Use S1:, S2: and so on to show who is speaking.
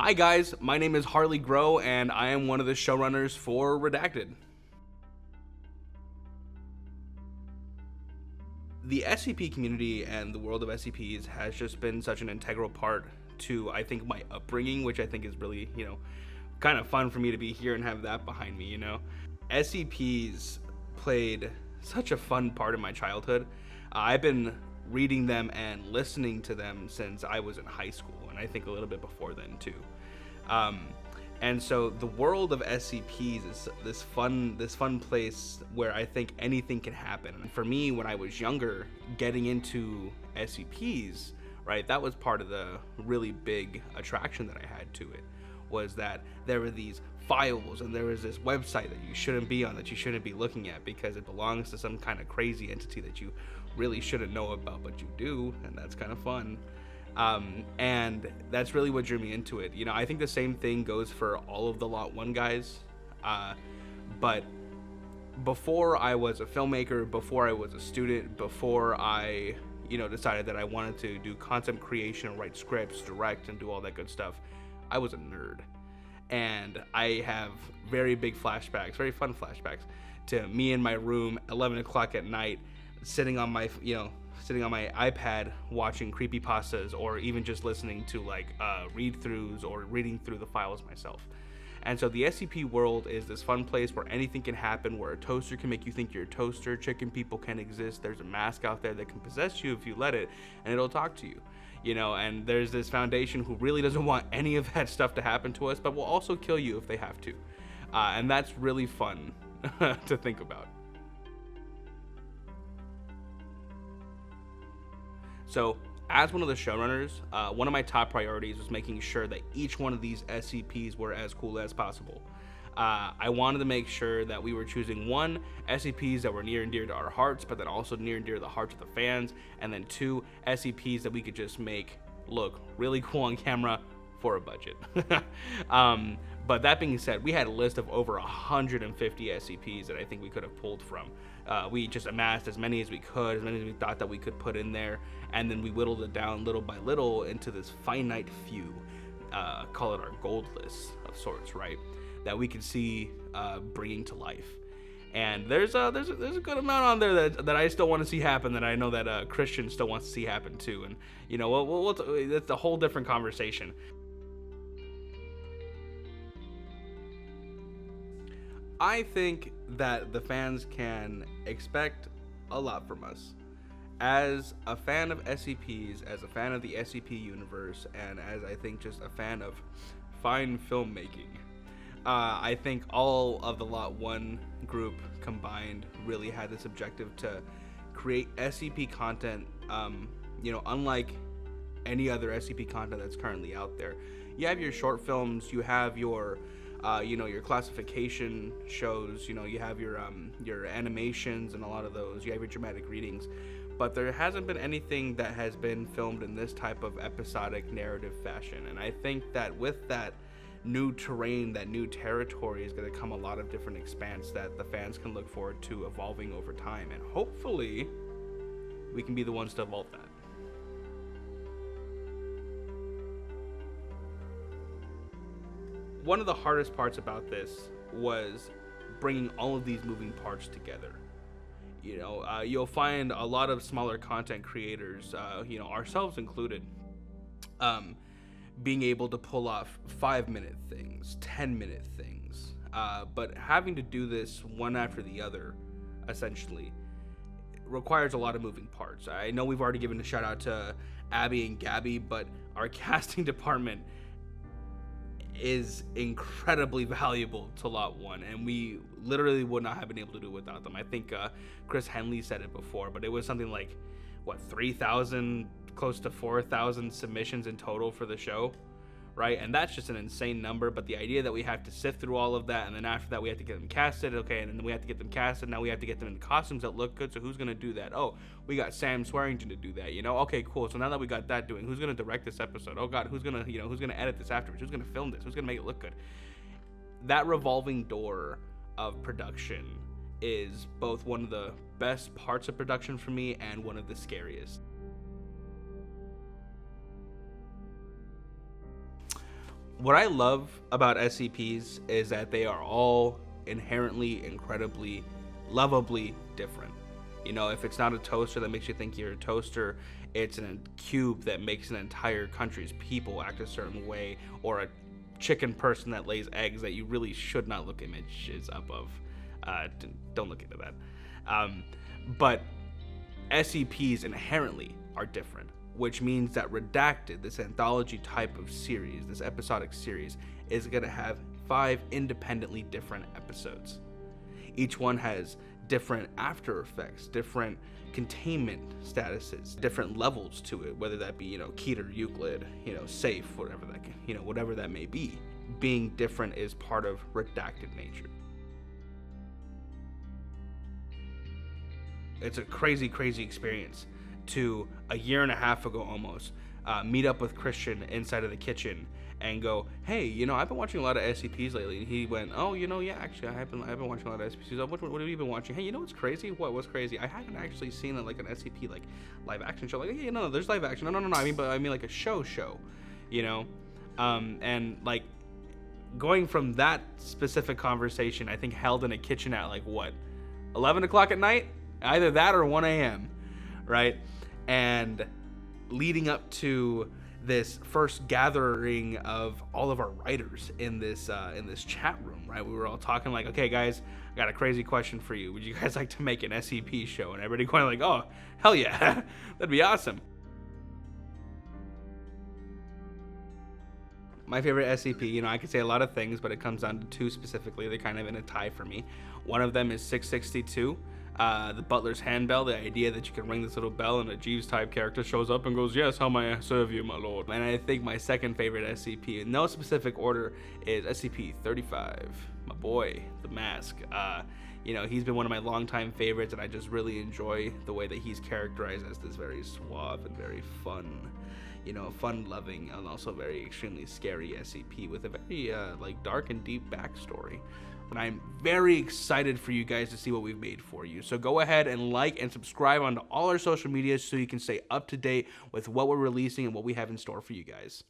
S1: Hi guys, my name is Harley Grow and I am one of the showrunners for Redacted. The SCP community and the world of SCPs has just been such an integral part to, I think, my upbringing, which I think is really, kind of fun for me to be here and have that behind me, SCPs played such a fun part of my childhood. I've been reading them and listening to them since I was in high school, and I think a little bit before then too. And so the world of SCPs is this fun place where I think anything can happen. And for me, when I was younger, getting into SCPs, right, that was part of the really big attraction that I had to it, was that there were these files and there was this website that you shouldn't be on, that you shouldn't be looking at because it belongs to some kind of crazy entity that you really shouldn't know about, but you do, and that's kind of fun. And that's really what drew me into it. I think the same thing goes for all of the Lot1 guys. But before I was a filmmaker, before I was a student, before I, decided that I wanted to do content creation, write scripts, direct, and do all that good stuff, I was a nerd. And I have very big flashbacks, very fun flashbacks to me in my room, 11 o'clock at night, sitting on my iPad watching creepypastas, or even just listening to read-throughs or reading through the files myself. And so the SCP world is this fun place where anything can happen, where a toaster can make you think you're a toaster, chicken people can exist, there's a mask out there that can possess you if you let it, and it'll talk to you. And there's this foundation who really doesn't want any of that stuff to happen to us, but will also kill you if they have to. And that's really fun to think about. So, as one of the showrunners, one of my top priorities was making sure that each one of these SCPs were as cool as possible. I wanted to make sure that we were choosing one, SCPs that were near and dear to our hearts, but then also near and dear to the hearts of the fans, and then two, SCPs that we could just make look really cool on camera for a budget. But that being said, we had a list of over 150 SCPs that I think we could have pulled from. We just amassed as many as we could, as many as we thought that we could put in there, and then we whittled it down little by little into this finite few, call it our gold list of sorts, right? That we could see bringing to life. And there's a good amount on there that I still want to see happen, that I know that Christian still wants to see happen too. And that's a whole different conversation. I think that the fans can expect a lot from us. As a fan of SCPs, as a fan of the SCP universe, and as I think just a fan of fine filmmaking, I think all of the Lot1 group combined really had this objective to create SCP content, unlike any other SCP content that's currently out there. You have your short films, you have your your classification shows, you have your animations and a lot of those, you have your dramatic readings, but there hasn't been anything that has been filmed in this type of episodic narrative fashion. And I think that with that new terrain, that new territory, is going to come a lot of different expanse that the fans can look forward to evolving over time, and hopefully we can be the ones to evolve that. One of the hardest parts about this was bringing all of these moving parts together. You'll find a lot of smaller content creators, ourselves included, being able to pull off 5-minute things, 10-minute things, but having to do this one after the other, essentially, requires a lot of moving parts. I know we've already given a shout out to Abby and Gabby, but our casting department is incredibly valuable to Lot1, and we literally would not have been able to do it without them. I think Chris Henley said it before, but it was something like 3,000, close to 4,000 submissions in total for the show, right? And that's just an insane number. But the idea that we have to sift through all of that, and then after that we have to get them casted, okay, and then we have to get them casted, now we have to get them in costumes that look good. So who's gonna do that? Oh, we got Sam Swearington to do that, okay, cool. So now that we got that doing, who's gonna direct this episode? Oh god, who's gonna edit this afterwards? Who's gonna film this? Who's gonna make it look good? That revolving door of production is both one of the best parts of production for me and one of the scariest. What I love about SCPs is that they are all inherently, incredibly, lovably different. You know, if it's not a toaster that makes you think you're a toaster, it's a cube that makes an entire country's people act a certain way, or a chicken person that lays eggs that you really should not look images up of. Don't look into that. But SCPs inherently are different, which means that Redacted, this anthology type of series, this episodic series, is going to have 5 independently different episodes. Each one has different after effects, different containment statuses, different levels to it, whether that be, you know, Keter, Euclid, you know, safe, whatever that, you know, whatever that may be. Being different is part of Redacted nature. It's a crazy, crazy experience to, a year and a half ago almost, meet up with Christian inside of the kitchen and go, hey, you know, I've been watching a lot of SCPs lately. And he went, oh, you know, yeah, actually, I've been watching a lot of SCPs. What have you been watching? Hey, you know what's crazy? What's crazy? I haven't actually seen like an SCP like live action show. Like, hey, no, there's live action. No. I mean like a show, you know, and like going from that specific conversation, I think held in a kitchen at like what, 11 o'clock at night, either that or 1 a.m. right, and leading up to this first gathering of all of our writers in this chat room, right? We were all talking like, okay, guys, I got a crazy question for you. Would you guys like to make an SCP show? And everybody going like, oh, hell yeah, that'd be awesome. My favorite SCP, you know, I could say a lot of things, but it comes down to 2 specifically. They're kind of in a tie for me. One of them is 662. The butler's handbell, the idea that you can ring this little bell and a Jeeves type character shows up and goes, yes, how may I serve you, my lord? And I think my second favorite SCP, in no specific order, is SCP-35, my boy, the Mask. You know, he's been one of my longtime favorites, and I just really enjoy the way that he's characterized as this very suave and very fun, you know, fun-loving and also very extremely scary SCP with a very like dark and deep backstory. And I'm very excited for you guys to see what we've made for you. So go ahead and like and subscribe onto all our social medias so you can stay up to date with what we're releasing and what we have in store for you guys.